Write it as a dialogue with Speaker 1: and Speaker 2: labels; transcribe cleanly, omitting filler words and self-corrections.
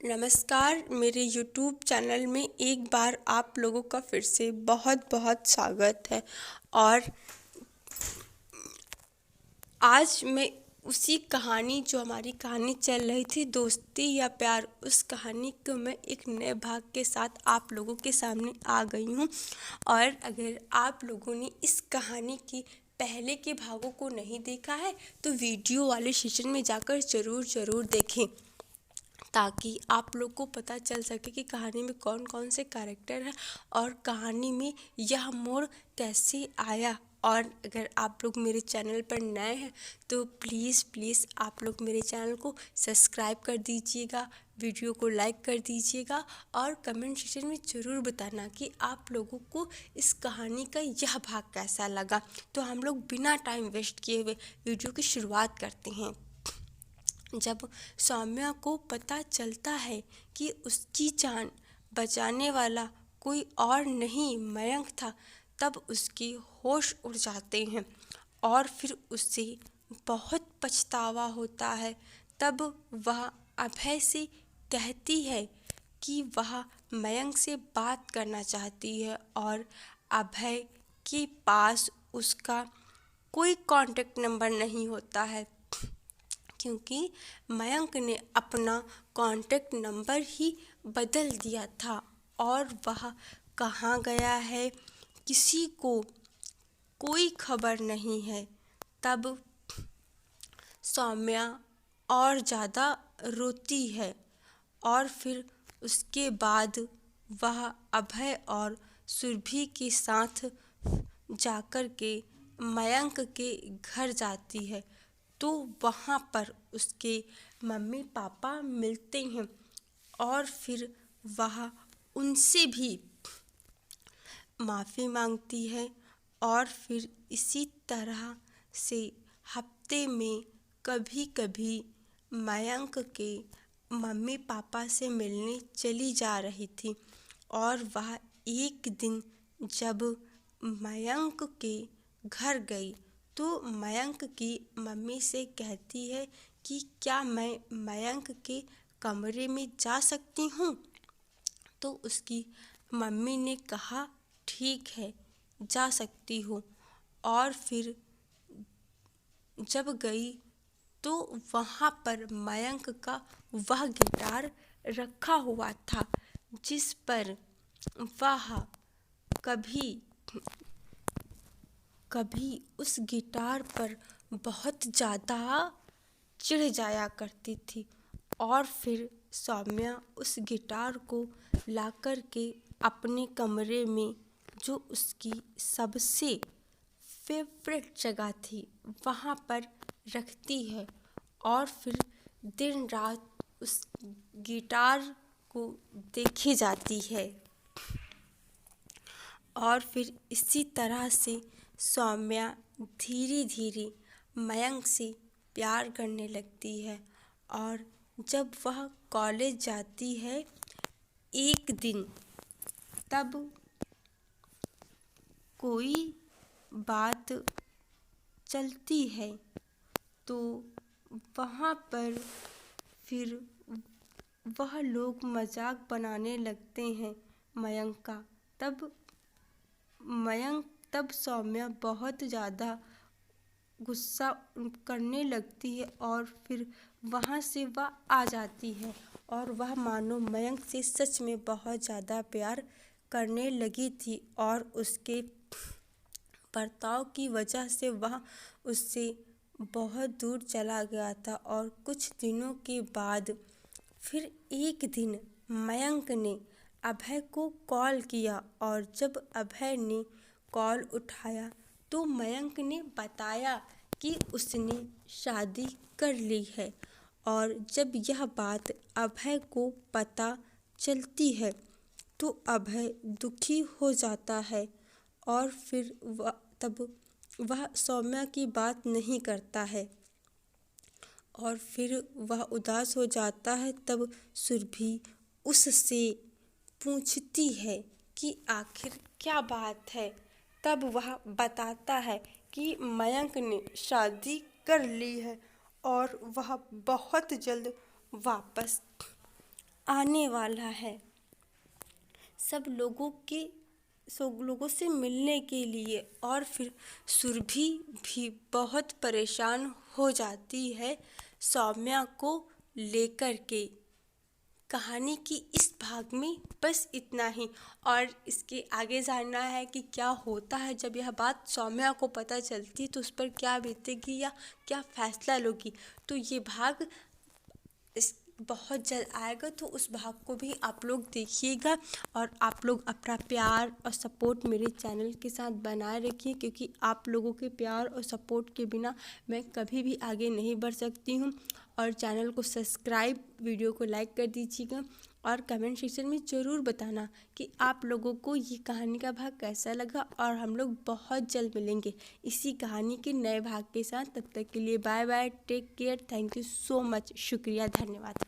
Speaker 1: नमस्कार। मेरे YouTube channel में एक बार आप लोगों का फिर से बहुत बहुत स्वागत है। और आज मैं उसी कहानी जो हमारी कहानी चल रही थी, दोस्ती या प्यार, उस कहानी को मैं एक नए भाग के साथ आप लोगों के सामने आ गई हूँ। और अगर आप लोगों ने इस कहानी की पहले के भागों को नहीं देखा है तो वीडियो वाले सेशन में जाकर ज़रूर देखें, ताकि आप लोग को पता चल सके कि कहानी में कौन कौन से कैरेक्टर हैं और कहानी में यह मोड़ कैसे आया। और अगर आप लोग मेरे चैनल पर नए हैं तो प्लीज़ आप लोग मेरे चैनल को सब्सक्राइब कर दीजिएगा, वीडियो को लाइक कर दीजिएगा और कमेंट सेक्शन में ज़रूर बताना कि आप लोगों को इस कहानी का यह भाग कैसा लगा। तो हम लोग बिना टाइम वेस्ट किए हुए वीडियो की शुरुआत करते हैं। जब सौम्या को पता चलता है कि उसकी जान बचाने वाला कोई और नहीं मयंक था, तब उसके होश उड़ जाते हैं और फिर उससे बहुत पछतावा होता है। तब वह अभय से कहती है कि वह मयंक से बात करना चाहती है और अभय के पास उसका कोई कांटेक्ट नंबर नहीं होता है, क्योंकि मयंक ने अपना कांटेक्ट नंबर ही बदल दिया था और वह कहाँ गया है किसी को कोई खबर नहीं है। तब सौम्या और ज़्यादा रोती है और फिर उसके बाद वह अभय और सुरभि के साथ जाकर के मयंक के घर जाती है। तो वहाँ पर उसके मम्मी पापा मिलते हैं और फिर वह उनसे भी माफ़ी मांगती है। और फिर इसी तरह से हफ्ते में कभी कभी मयंक के मम्मी पापा से मिलने चली जा रही थी। और वह एक दिन जब मयंक के घर गई तो मयंक की मम्मी से कहती है कि क्या मैं मयंक के कमरे में जा सकती हूँ। तो उसकी मम्मी ने कहा ठीक है, जा सकती हो। और फिर जब गई तो वहाँ पर मयंक का वह गिटार रखा हुआ था जिस पर वह कभी कभी उस गिटार पर बहुत ज़्यादा चिढ़ जाया करती थी। और फिर सौम्या उस गिटार को लाकर के अपने कमरे में, जो उसकी सबसे फेवरेट जगह थी, वहाँ पर रखती है और फिर दिन रात उस गिटार को देखी जाती है। और फिर इसी तरह से सौम्या धीरे धीरे मयंक से प्यार करने लगती है। और जब वह कॉलेज जाती है एक दिन, तब कोई बात चलती है तो वहाँ पर फिर वह लोग मजाक बनाने लगते हैं मयंक का। तब सौम्या बहुत ज़्यादा गुस्सा करने लगती है और फिर वहाँ से वह आ जाती है और वह मानो मयंक से सच में बहुत ज़्यादा प्यार करने लगी थी। और उसके बर्ताव की वजह से वह उससे बहुत दूर चला गया था। और कुछ दिनों के बाद फिर एक दिन मयंक ने अभय को कॉल किया और जब अभय ने कॉल उठाया तो मयंक ने बताया कि उसने शादी कर ली है। और जब यह बात अभय को पता चलती है तो अभय दुखी हो जाता है और फिर वह सौम्या की बात नहीं करता है और फिर वह उदास हो जाता है। तब सुरभि उससे पूछती है कि आखिर क्या बात है। तब वह बताता है कि मयंक ने शादी कर ली है और वह बहुत जल्द वापस आने वाला है। सब लोगों से मिलने के लिए। और फिर सुरभि भी बहुत परेशान हो जाती है सौम्या को लेकर के। कहानी की इस भाग में बस इतना ही। और इसके आगे जानना है कि क्या होता है जब यह बात सौम्या को पता चलती है, तो उस पर क्या बीतेगी या क्या फैसला लोगी। तो ये भाग इस बहुत जल्द आएगा, तो उस भाग को भी आप लोग देखिएगा। और आप लोग अपना प्यार और सपोर्ट मेरे चैनल के साथ बनाए रखिए, क्योंकि आप लोगों के प्यार और सपोर्ट के बिना मैं कभी भी आगे नहीं बढ़ सकती हूँ। और चैनल को सब्सक्राइब, वीडियो को लाइक कर दीजिएगा। और कमेंट सेक्शन में ज़रूर बताना कि आप लोगों को ये कहानी का भाग कैसा लगा। और हम लोग बहुत जल्द मिलेंगे इसी कहानी के नए भाग के साथ। तब तक के लिए bye bye, take care, thank you so much, शुक्रिया, धन्यवाद।